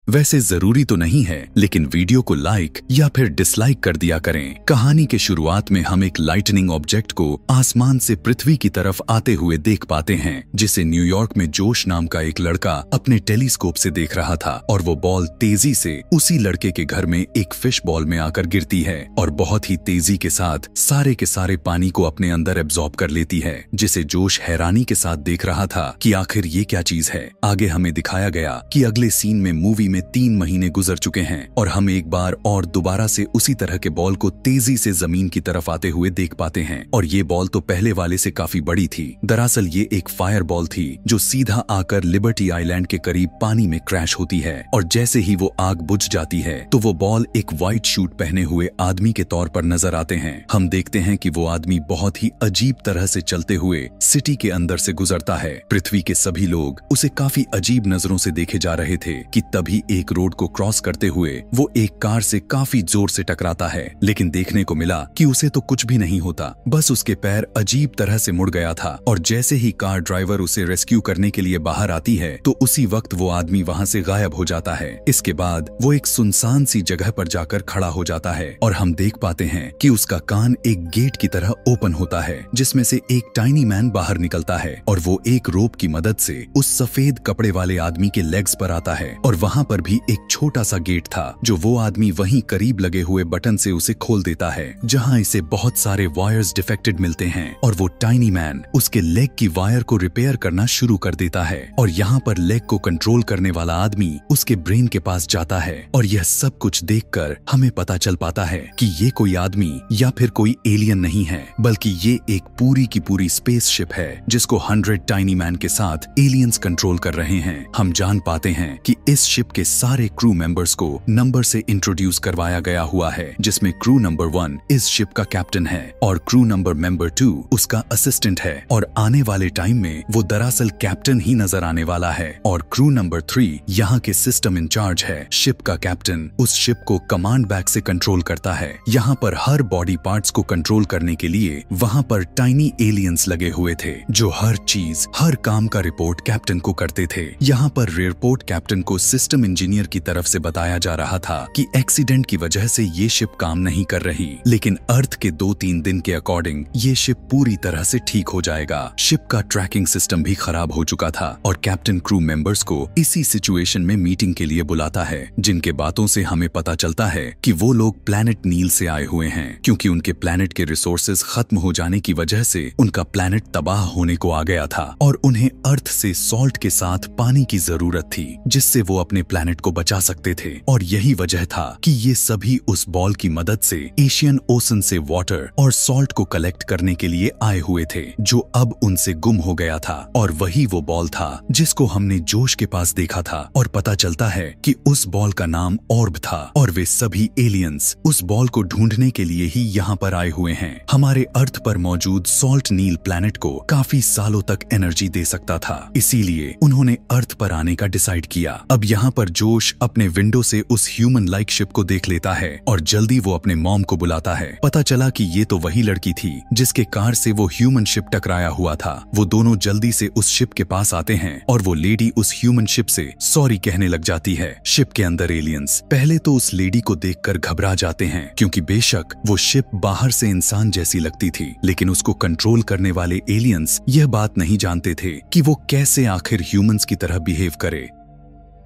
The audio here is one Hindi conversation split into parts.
वैसे जरूरी तो नहीं है, लेकिन वीडियो को लाइक या फिर डिसलाइक कर दिया करें। कहानी के शुरुआत में हम एक लाइटनिंग ऑब्जेक्ट को आसमान से पृथ्वी की तरफ आते हुए देख पाते हैं, जिसे न्यूयॉर्क में जोश नाम का एक लड़का अपने टेलीस्कोप से देख रहा था और वो बॉल तेजी से उसी लड़के के घर में एक फिश बॉल में आकर गिरती है और बहुत ही तेजी के साथ सारे के सारे पानी को अपने अंदर एब्जॉर्ब कर लेती है, जिसे जोश हैरानी के साथ देख रहा था कि आखिर ये क्या चीज है। आगे हमें दिखाया गया कि अगले सीन में मूवी में 3 महीने गुजर चुके हैं और हम एक बार और दोबारा से उसी तरह के बॉल को तेजी से जमीन की तरफ आते हुए देख पाते हैं और ये बॉल तो पहले वाले से काफी बड़ी थी। दरअसल ये एक फायर बॉल थी जो सीधा आकर लिबर्टी आइलैंड के करीब पानी में क्रैश होती है और जैसे ही वो आग बुझ जाती है तो वो बॉल एक व्हाइट शूट पहने हुए आदमी के तौर पर नजर आते हैं। हम देखते हैं कि वो आदमी बहुत ही अजीब तरह से चलते हुए सिटी के अंदर से गुजरता है। पृथ्वी के सभी लोग उसे काफी अजीब नजरों से देखे जा रहे थे कि तभी एक रोड को क्रॉस करते हुए वो एक कार से काफी जोर से टकराता है, लेकिन देखने को मिला कि उसे तो कुछ भी नहीं होता, बस उसके पैर अजीब तरह से मुड़ गया था और जैसे ही कार ड्राइवर उसे रेस्क्यू करने के लिए बाहर आती है तो उसी वक्त वो आदमी वहां से गायब हो जाता है। इसके बाद वो एक सुनसान सी जगह पर जाकर खड़ा हो जाता है और हम देख पाते हैं कि उसका कान एक गेट की तरह ओपन होता है जिसमें से एक टाइनी मैन बाहर निकलता है और वो एक रोप की मदद से उस सफेद कपड़े वाले आदमी के लेग्स पर आता है और वहां पर भी एक छोटा सा गेट था जो वो आदमी वहीं करीब लगे हुए बटन से उसे खोल देता है, जहां इसे बहुत सारे वायर्स डिफेक्टेड मिलते हैं और वो टाइनी मैन उसके लेग की वायर को रिपेयर करना शुरू कर देता है और यहाँ पर लेग को कंट्रोल करने वाला आदमी उसके ब्रेन के पास जाता है और यह सब कुछ देखकर हमें पता चल पाता है कि ये कोई आदमी या फिर कोई एलियन नहीं है, बल्कि ये एक पूरी की पूरी स्पेसशिप है जिसको 100 टाइनी मैन के साथ एलियंस कंट्रोल कर रहे हैं। हम जान पाते हैं कि इस शिप के सारे क्रू मेंबर्स को नंबर से इंट्रोड्यूस करवाया गया हुआ है, जिसमें क्रू नंबर 1 इस शिप का कैप्टन है और क्रू नंबर 2 उसका असिस्टेंट है और आने वाले टाइम में वो दरअसल कैप्टन ही नजर आने वाला है और क्रू नंबर 3 यहाँ के सिस्टम इंचार्ज है। शिप का कैप्टन उस शिप को कमांड बैग से कंट्रोल करता है। यहाँ पर हर बॉडी पार्ट्स को कंट्रोल करने के लिए वहाँ पर टाइनी एलियंस लगे हुए थे जो हर चीज हर काम का रिपोर्ट कैप्टन को करते थे। यहाँ पर रिपोर्ट कैप्टन को सिस्टम इंजीनियर की तरफ से बताया जा रहा था कि एक्सीडेंट की वजह से ये शिप काम नहीं कर रही, लेकिन अर्थ के 2-3 दिन के अकॉर्डिंग ये शिप पूरी तरह से ठीक हो जाएगा। शिप का ट्रैकिंग सिस्टम भी खराब हो चुका था और कैप्टन क्रू मेंबर्स को इसी सिचुएशन में मीटिंग के लिए बुलाता है, जिनके बातों से हमें पता चलता है कि वो लोग प्लैनेट नील से आए हुए हैं क्योंकि उनके प्लैनेट के रिसोर्सेज खत्म हो जाने की वजह से उनका प्लैनेट तबाह होने को आ गया था और उन्हें अर्थ से सॉल्ट के साथ पानी की जरूरत थी जिससे वो अपने प्लैनेट को बचा सकते थे और यही वजह था कि ये सभी उस बॉल की मदद से एशियन ओशन से वाटर और सॉल्ट को कलेक्ट करने के लिए आए हुए थे जो अब उनसे गुम हो गया था और वही वो बॉल था जिसको हमने जोश के पास देखा था और पता चलता है कि उस बॉल का नाम ऑर्ब था और वे सभी एलियंस उस बॉल को ढूंढने के लिए ही यहाँ पर आए हुए हैं। हमारे अर्थ पर मौजूद सॉल्ट नील प्लैनेट को काफी सालों तक एनर्जी दे सकता था, इसीलिए उन्होंने अर्थ पर आने का डिसाइड किया। अब यहाँ पर जोश अपने विंडो से उस ह्यूमन लाइक शिप को देख लेता है और जल्दी वो अपने मॉम को बुलाता है। पता चला कि ये तो वही लड़की थी जिसके कार से वो ह्यूमन शिप टकराया हुआ था। वो दोनों जल्दी से उस शिप के पास आते हैं और वो लेडी उस ह्यूमन शिप से सॉरी कहने लग जाती है। शिप के अंदर एलियंस पहले तो उस लेडी को देखकर घबरा जाते हैं क्योंकि बेशक वो शिप बाहर से इंसान जैसी लगती थी, लेकिन उसको कंट्रोल करने वाले एलियंस यह बात नहीं जानते थे कि वो कैसे आखिर ह्यूमंस की तरह बिहेव करे।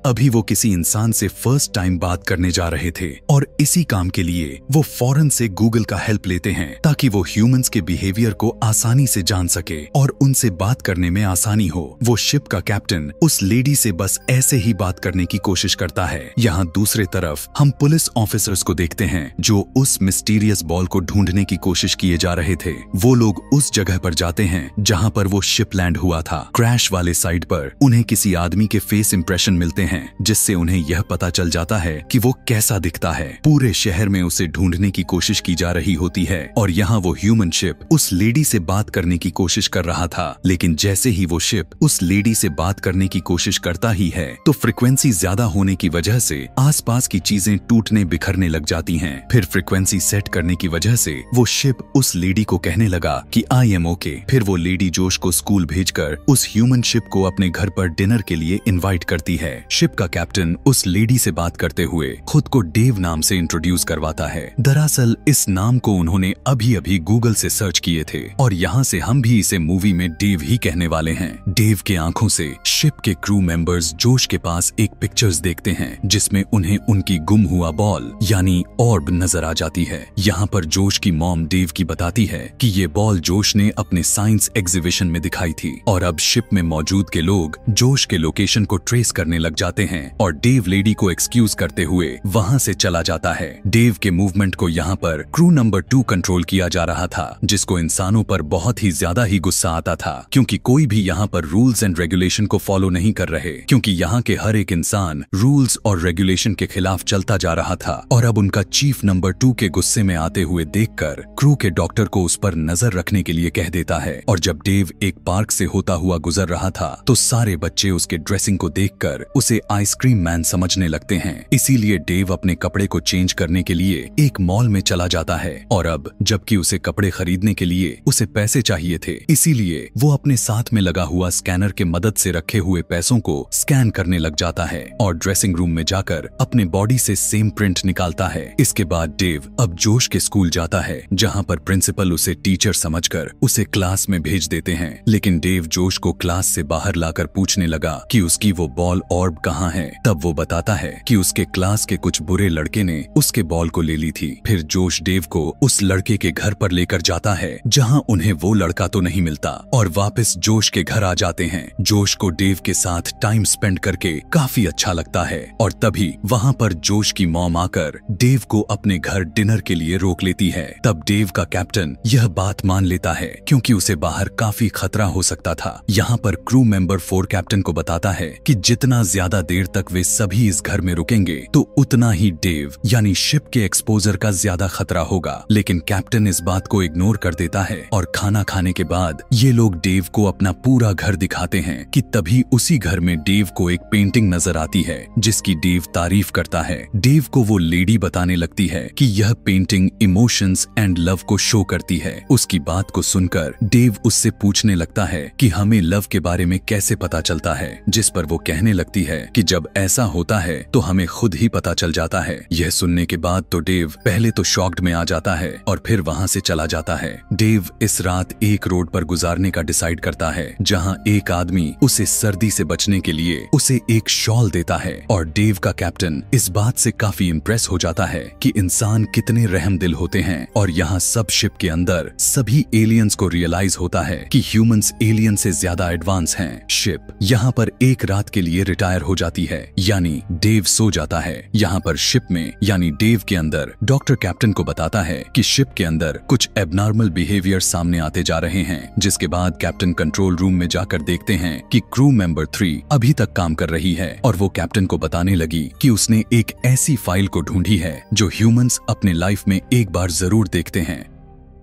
अभी वो किसी इंसान से फर्स्ट टाइम बात करने जा रहे थे और इसी काम के लिए वो फौरन से गूगल का हेल्प लेते हैं ताकि वो ह्यूमंस के बिहेवियर को आसानी से जान सके और उनसे बात करने में आसानी हो। वो शिप का कैप्टन उस लेडी से बस ऐसे ही बात करने की कोशिश करता है। यहाँ दूसरे तरफ हम पुलिस ऑफिसर्स को देखते हैं जो उस मिस्टीरियस बॉल को ढूंढने की कोशिश किए जा रहे थे। वो लोग उस जगह पर जाते हैं जहाँ पर वो शिप लैंड हुआ था। क्रैश वाले साइड पर उन्हें किसी आदमी के फेस इंप्रेशन मिलते हैं जिससे उन्हें यह पता चल जाता है कि वो कैसा दिखता है। पूरे शहर में उसे ढूंढने की कोशिश की जा रही होती है और यहाँ वो ह्यूमन शिप उस लेडी से बात करने की कोशिश कर रहा था, लेकिन जैसे ही वो शिप उस लेडी से बात करने की कोशिश करता ही है तो फ्रिक्वेंसी ज्यादा होने की वजह से आसपास की चीजें टूटने बिखरने लग जाती हैं। फिर फ्रिक्वेंसी सेट करने की वजह से वो शिप उस लेडी को कहने लगा कि आई एम ओके। फिर वो लेडी जोश को स्कूल भेजकर उस ह्यूमन शिप को अपने घर पर डिनर के लिए इनवाइट करती है। शिप का कैप्टन उस लेडी से बात करते हुए खुद को डेव नाम से इंट्रोड्यूस करवाता है। दरअसल इस नाम को उन्होंने अभी अभी गूगल से सर्च किए थे और यहाँ से हम भी इसे मूवी में डेव ही कहने वाले हैं। डेव के आंखों से शिप के क्रू मेंबर्स जोश के पास एक पिक्चर्स देखते हैं जिसमें उन्हें उनकी गुम हुआ बॉल यानी ऑर्ब नजर आ जाती है। यहाँ पर जोश की मॉम डेव की बताती है कि ये बॉल जोश ने अपने साइंस एग्जीबिशन में दिखाई थी और अब शिप में मौजूद के लोग जोश के लोकेशन को ट्रेस करने लग जाते हैं और डेव लेडी को एक्सक्यूज करते हुए वहाँ से चला जाता है। डेव के मूवमेंट को यहाँ पर क्रू नंबर 2 कंट्रोल किया जा रहा था, जिसको इंसानों पर बहुत ही ज्यादा ही गुस्सा आता था क्योंकि कोई भी यहाँ पर रूल्स एंड रेगुलेशन को फॉलो नहीं कर रहे, क्योंकि यहाँ के हर एक इंसान रूल्स और रेगुलेशन के खिलाफ चलता जा रहा था। और अब उनका चीफ नंबर 2 के गुस्से में आते हुए देखकर क्रू के डॉक्टर को उस पर नजर रखने के लिए कह देता है। और जब डेव एक पार्क से होता हुआ गुजर रहा था तो सारे बच्चे उसके ड्रेसिंग को देखकर उसे आइसक्रीम मैन समझने लगते हैं। इसीलिए डेव अपने कपड़े को चेंज करने के लिए एक मॉल में चला जाता है और अब जबकि उसे कपड़े खरीदने के लिए उसे पैसे चाहिए थे, इसीलिए वो अपने साथ में लगा हुआ स्कैनर के मदद से रखे हुए पैसों को स्कैन करने लग जाता है और ड्रेसिंग रूम में जाकर अपने बॉडी से सेम प्रिंट निकालता है। इसके बाद डेव अब जोश के स्कूल जाता है जहाँ पर प्रिंसिपल उसे टीचर समझकर उसे क्लास में भेज देते हैं। लेकिन डेव जोश को क्लास से बाहर लाकर पूछने लगा कि उसकी वो बॉल ऑर्ब कहाँ है। तब वो बताता है कि उसके क्लास के कुछ बुरे लड़के ने उसके बॉल को ले ली थी। फिर जोश डेव को उस लड़के के घर पर लेकर जाता है जहाँ उन्हें वो लड़का तो नहीं मिलता और वापस जोश के घर आ जाते हैं। जोश को डेव के साथ टाइम स्पेंड करके काफी अच्छा लगता है और तभी वहाँ पर जोश की मॉम आकर डेव को अपने घर डिनर के लिए रोक लेती है। तब डेव का कैप्टन यह बात मान लेता है क्योंकि उसे बाहर काफी खतरा हो सकता था। यहाँ पर क्रू मेंबर 4 कैप्टन को बताता है कि जितना ज्यादा देर तक वे सभी इस घर में रुकेंगे तो उतना ही डेव यानी शिप के एक्सपोजर का ज्यादा खतरा होगा। लेकिन कैप्टन इस बात को इग्नोर कर देता है और खाना खाने के बाद ये लोग डेव को अपना पूरा घर दिखाते हैं कि तभी उसी घर में डेव को एक पेंटिंग नजर आती है जिसकी डेव तारीफ करता है। डेव को वो लेडी बताने लगती है कि यह पेंटिंग इमोशंस एंड लव को शो करती है। उसकी बात को सुनकर डेव उससे पूछने लगता है कि हमें लव के बारे में कैसे पता चलता है, जिस पर वो कहने लगती है कि जब ऐसा होता है तो हमें खुद ही पता चल जाता है। यह सुनने के बाद तो डेव पहले तो शॉक्ड में आ जाता है और फिर वहाँ से चला जाता है। डेव इस रात एक रोड पर गुजारने का डिसाइड करता है जहाँ एक आदमी उसे सर्दी से बचने के लिए उसे एक शॉल देता है और डेव का कैप्टन इस बात से काफी इम्प्रेस हो जाता है कि इंसान कितने रहमदिल होते हैं। और यहाँ सब शिप के अंदर सभी एलियंस को रियलाइज होता है कि ह्यूमंस एलियन से ज्यादा एडवांस हैं। शिप यहाँ पर एक रात के लिए रिटायर हो जाती है यानी डेव सो जाता है। यहाँ पर शिप में यानी डेव के अंदर डॉक्टर कैप्टन को बताता है कि शिप के अंदर कुछ एबनॉर्मल बिहेवियर सामने आते जा रहे हैं, जिसके बाद कैप्टन कंट्रोल रूम में जाकर देखते हैं कि क्रू मेंबर 3 अभी तक काम कर रही है और वो कैप्टन को बताने लगी कि उसने एक ऐसी फाइल को ढूंढी है जो ह्यूमंस अपने लाइफ में एक बार जरूर देखते हैं।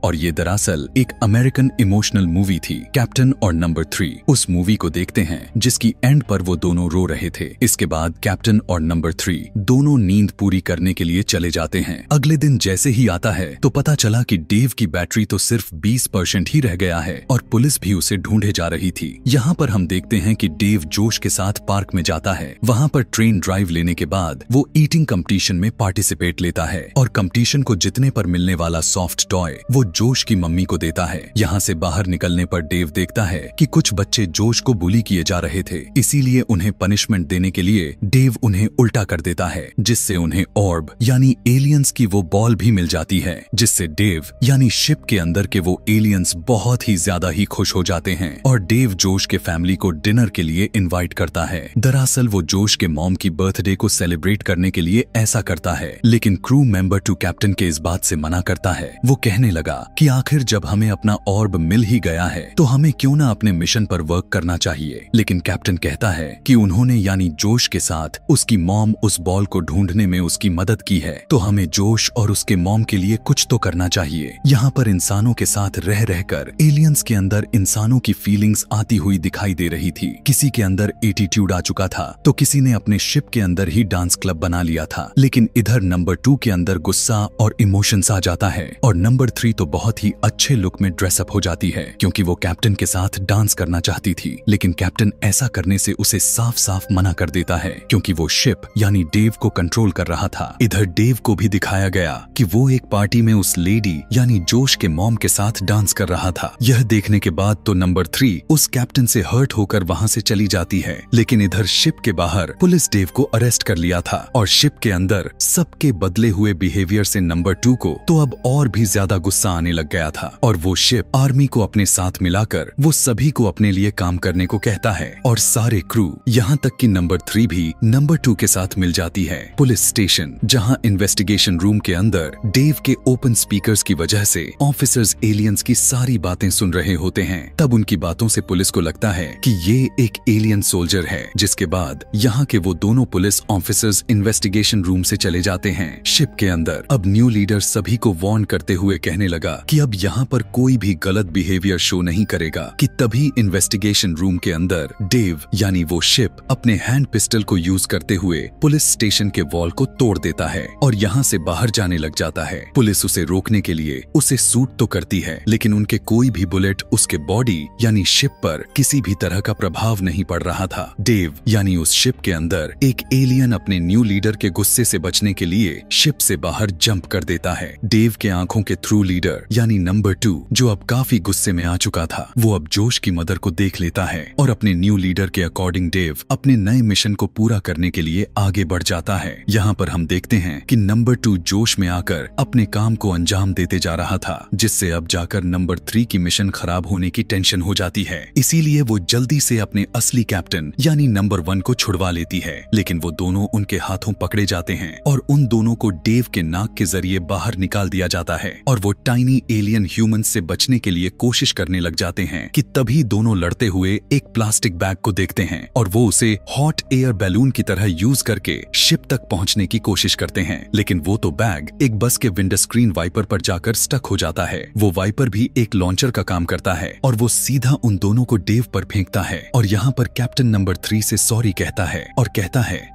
और ये दरअसल एक अमेरिकन इमोशनल मूवी थी, कैप्टन और नंबर 3 उस मूवी को देखते हैं जिसकी एंड पर वो दोनों रो रहे थे। इसके बाद कैप्टन और नंबर 3 दोनों नींद पूरी करने के लिए चले जाते हैं। अगले दिन जैसे ही आता है तो पता चला कि डेव की बैटरी तो सिर्फ 20% ही रह गया है और पुलिस भी उसे ढूंढे जा रही थी। यहाँ पर हम देखते हैं कि डेव जोश के साथ पार्क में जाता है। वहाँ पर ट्रेन ड्राइव लेने के बाद वो ईटिंग कंपटीशन में पार्टिसिपेट लेता है और कंपटीशन को जीतने पर मिलने वाला सॉफ्ट टॉय वो जोश की मम्मी को देता है। यहाँ से बाहर निकलने पर डेव देखता है कि कुछ बच्चे जोश को बुली किए जा रहे थे, इसीलिए उन्हें पनिशमेंट देने के लिए डेव उन्हें उल्टा कर देता है जिससे उन्हें ऑर्ब यानी एलियंस की वो बॉल भी मिल जाती है, जिससे डेव यानी शिप के अंदर के वो एलियंस बहुत ही ज्यादा ही खुश हो जाते हैं और डेव जोश के फैमिली को डिनर के लिए इनवाइट करता है। दरअसल वो जोश के मॉम की बर्थडे को सेलिब्रेट करने के लिए ऐसा करता है, लेकिन क्रू मेंबर 2 कैप्टन के इस बात से मना करता है। वो कहने लगा कि आखिर जब हमें अपना ऑर्ब मिल ही गया है तो हमें क्यों ना अपने मिशन पर वर्क करना चाहिए। लेकिन कैप्टन कहता है कि उन्होंने यानी जोश के साथ उसकी मॉम उस बॉल को ढूंढने में उसकी मदद की है, तो हमें जोश और उसके मॉम के लिए कुछ तो करना चाहिए। यहाँ पर इंसानों के साथ रह रहकर एलियंस के अंदर इंसानों की फीलिंग्स आती हुई दिखाई दे रही थी। किसी के अंदर एटीट्यूड आ चुका था तो किसी ने अपने शिप के अंदर ही डांस क्लब बना लिया था, लेकिन इधर नंबर 2 के अंदर गुस्सा और इमोशंस आ जाता है और नंबर 3 तो बहुत ही अच्छे लुक में ड्रेसअप हो जाती है क्योंकि वो कैप्टन के साथ डांस करना चाहती थी, लेकिन कैप्टन ऐसा करने से उसे साफ साफ मना कर देता है क्योंकि वो शिप यानी डेव को कंट्रोल कर रहा था। इधर डेव को भी दिखाया गया कि वो एक पार्टी में उस लेडी यानी जोश के मॉम के साथ डांस कर रहा था। यह देखने के बाद तो नंबर 3 उस कैप्टन से हर्ट होकर वहां से चली जाती है, लेकिन इधर शिप के बाहर पुलिस डेव को अरेस्ट कर लिया था और शिप के अंदर सबके बदले हुए बिहेवियर से नंबर 2 को तो अब और भी ज्यादा गुस्सा आने लग गया था और वो शिप आर्मी को अपने साथ मिलाकर वो सभी को अपने लिए काम करने को कहता है और सारे क्रू यहाँ तक कि नंबर 3 भी नंबर 2 के साथ मिल जाती है। पुलिस स्टेशन जहाँ इन्वेस्टिगेशन रूम के अंदर डेव के ओपन स्पीकर्स की वजह से ऑफिसर्स एलियंस की सारी बातें सुन रहे होते हैं। तब उनकी बातों से पुलिस को लगता है कि ये एक एलियन सोल्जर है, जिसके बाद यहाँ के वो दोनों पुलिस ऑफिसर्स इन्वेस्टिगेशन रूम से चले जाते हैं। शिप के अंदर अब न्यू लीडर सभी को वार्न करते हुए कहने लगा कि अब यहाँ पर कोई भी गलत बिहेवियर शो नहीं करेगा कि तभी इन्वेस्टिगेशन रूम के अंदर डेव यानी वो शिप अपने हैंड पिस्टल को यूज करते हुए पुलिस स्टेशन के वॉल को तोड़ देता है और यहाँ से बाहर जाने लग जाता है। पुलिस उसे रोकने के लिए उसे शूट तो करती है, लेकिन उनके कोई भी बुलेट उसके बॉडी यानी शिप पर किसी भी तरह का प्रभाव नहीं पड़ रहा था। डेव यानी उस शिप के अंदर एक एलियन अपने न्यू लीडर के गुस्से से बचने के लिए शिप से बाहर जंप कर देता है। डेव के आंखों के थ्रू लीडर यानी नंबर 2 जो अब काफी गुस्से में आ चुका था, वो अब जोश की मदर को देख लेता है और अपने न्यू लीडर के अकॉर्डिंग डेव अपने नए मिशन को पूरा करने के लिए आगे बढ़ जाता है। यहाँ पर हम देखते हैं कि नंबर 2 जोश में आकर अपने काम को अंजाम देते जा रहा था, जिससे अब जाकर नंबर 3 की मिशन खराब होने की टेंशन हो जाती है। इसीलिए वो जल्दी से अपने असली कैप्टन यानी नंबर 1 को छुड़वा लेती है, लेकिन वो दोनों उनके हाथों पकड़े जाते हैं और उन दोनों को डेव के नाक के जरिए बाहर निकाल दिया जाता है और वो टाइनी एलियन ह्यूमन से बचने के लिए कोशिश करने लग जाते हैं कि तभी दोनों लड़ते हुए एक प्लास्टिक बैग को देखते हैं और वो उसे हॉट एयर बैलून की तरह यूज करके शिप तक पहुंचने की कोशिश करते हैं, लेकिन वो तो बैग एक बस के विंडो स्क्रीन वाइपर पर जाकर स्टक हो जाता है। वो वाइपर भी एक लॉन्चर का काम करता है और वो सीधा उन दोनों को डेव पर फेंकता है और यहाँ पर कैप्टन नंबर 3 से सॉरी कहता है और कहता है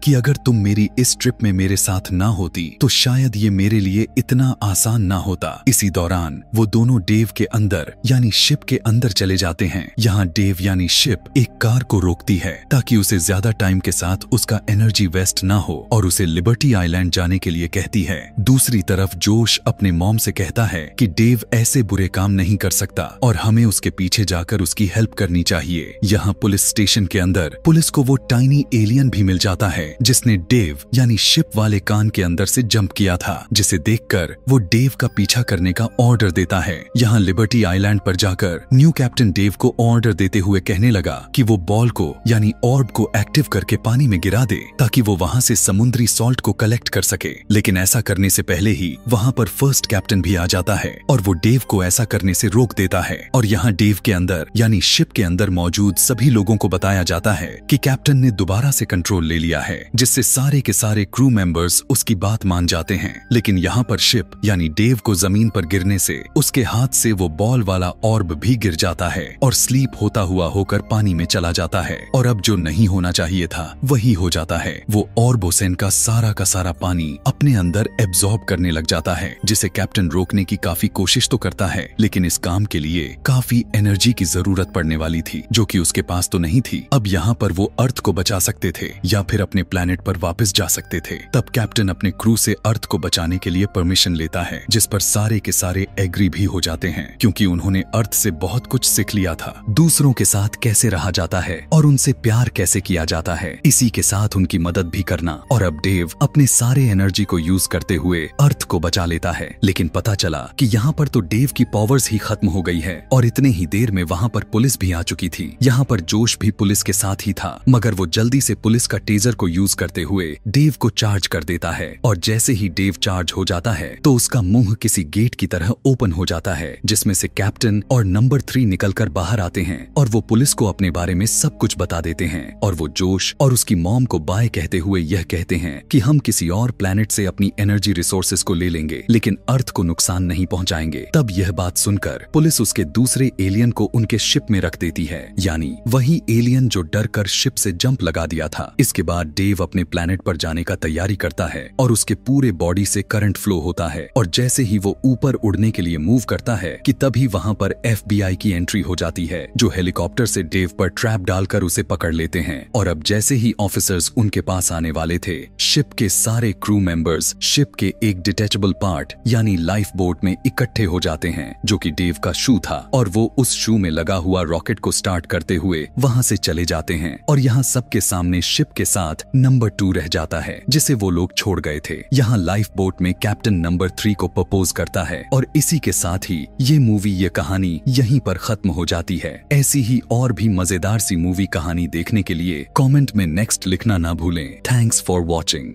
कि अगर तुम मेरी इस ट्रिप में मेरे साथ ना होती तो शायद ये मेरे लिए इतना आसान ना होता। इसी दौरान वो दोनों डेव के अंदर यानी शिप के अंदर चले जाते हैं। यहाँ डेव यानी शिप एक कार को रोकती है ताकि उसे ज्यादा टाइम के साथ उसका एनर्जी वेस्ट ना हो और उसे लिबर्टी आइलैंड जाने के लिए कहती है। दूसरी तरफ जोश अपने मॉम से कहता है कि डेव ऐसे बुरे काम नहीं कर सकता और हमें उसके पीछे जाकर उसकी हेल्प करनी चाहिए। यहाँ पुलिस स्टेशन के अंदर पुलिस को वो टाइनी एलियन भी मिल जाता है जिसने डेव यानी शिप वाले कान के अंदर से जंप किया था, जिसे देखकर वो डेव का पीछा करने का ऑर्डर देता है। यहाँ लिबर्टी आइलैंड पर जाकर न्यू कैप्टन डेव को ऑर्डर देते हुए कहने लगा कि वो बॉल को यानी ऑर्ब को एक्टिव करके पानी में गिरा दे ताकि वो वहाँ से समुद्री सॉल्ट को कलेक्ट कर सके, लेकिन ऐसा करने से पहले ही वहाँ पर फर्स्ट कैप्टन भी आ जाता है और वो डेव को ऐसा करने से रोक देता है। और यहाँ डेव के अंदर यानी शिप के अंदर मौजूद सभी लोगों को बताया जाता है कि कैप्टन ने दोबारा से कंट्रोल ले लिया है, जिससे सारे के सारे क्रू मेंबर्स उसकी बात मान जाते हैं। लेकिन यहाँ पर शिप यानी डेव को जमीन पर गिरने से उसके हाथ से वो बॉल वाला ऑर्ब भी गिर जाता है और स्लीप होता हुआ होकर पानी में चला जाता है और अब जो नहीं होना चाहिए था वही हो जाता है। वो ऑर्बोसेन का सारा पानी अपने अंदर एब्जॉर्ब करने लग जाता है, जिसे कैप्टन रोकने की काफी कोशिश तो करता है, लेकिन इस काम के लिए काफी एनर्जी की जरूरत पड़ने वाली थी जो कि उसके पास तो नहीं थी। अब यहाँ पर वो अर्थ को बचा सकते थे या फिर अपने प्लेनेट पर वापस जा सकते थे। तब कैप्टन अपने क्रू से अर्थ को बचाने के लिए परमिशन लेता है, जिस पर सारे के सारे एग्री भी हो जाते हैं क्योंकि उन्होंने अर्थ से बहुत कुछ सीख लिया था, दूसरों के साथ कैसे रहा जाता है और उनसे प्यार कैसे किया जाता है, इसी के साथ उनकी मदद भी करना। और अब डेव अपने सारे एनर्जी को यूज करते हुए अर्थ को बचा लेता है, लेकिन पता चला कि यहाँ पर तो डेव की पावर्स ही खत्म हो गई है और इतने ही देर में वहाँ पर पुलिस भी आ चुकी थी। यहाँ पर जोश भी पुलिस के साथ ही था, मगर वो जल्दी से पुलिस का टेजर को यूज करते हुए डेव को चार्ज कर देता है और जैसे ही डेव चार्ज हो जाता है तो उसका मुंह किसी गेट की तरह ओपन हो जाता है, जिसमें से कैप्टन और नंबर 3 निकलकर बाहर आते हैं और वो पुलिस को अपने बारे में सब कुछ बता देते हैं। और वो जोश और उसकी मॉम को बाय कहते हुए यह कहते हैं कि हम किसी और प्लेनेट से अपनी एनर्जी रिसोर्सेज को ले लेंगे, लेकिन अर्थ को नुकसान नहीं पहुंचाएंगे। तब यह बात सुनकर पुलिस उसके दूसरे एलियन को उनके शिप में रख देती है, यानी वही एलियन जो डर कर शिप से जंप लगा दिया था। इसके बाद डेव अपने प्लैनेट पर जाने का तैयारी करता है और उसके पूरे बॉडी से करंट फ्लो होता है और जैसे ही वो ऊपर उड़ने के लिए मूव करता है कि तभी वहां पर FBI की एंट्री हो जाती है, जो हेलीकॉप्टर से डेव पर ट्रैप डालकर उसे पकड़ लेते हैं। और अब जैसे ही ऑफिसर्स उनके पास आने वाले थे, शिप के सारे क्रू मेंबर्स शिप के एक डिटैचेबल पार्ट यानी लाइफ बोट में इकट्ठे हो जाते हैं, जो कि डेव का शू था, और वो उस शू में लगा हुआ रॉकेट को स्टार्ट करते हुए वहां से चले जाते हैं। और यहाँ सबके सामने शिप के साथ नंबर 2 रह जाता है, जिसे वो लोग छोड़ गए थे। यहाँ लाइफ बोट में कैप्टन नंबर 3 को प्रपोज करता है और इसी के साथ ही ये मूवी, ये कहानी यहीं पर खत्म हो जाती है। ऐसी ही और भी मजेदार सी मूवी कहानी देखने के लिए कमेंट में नेक्स्ट लिखना ना भूलें। Thanks for watching.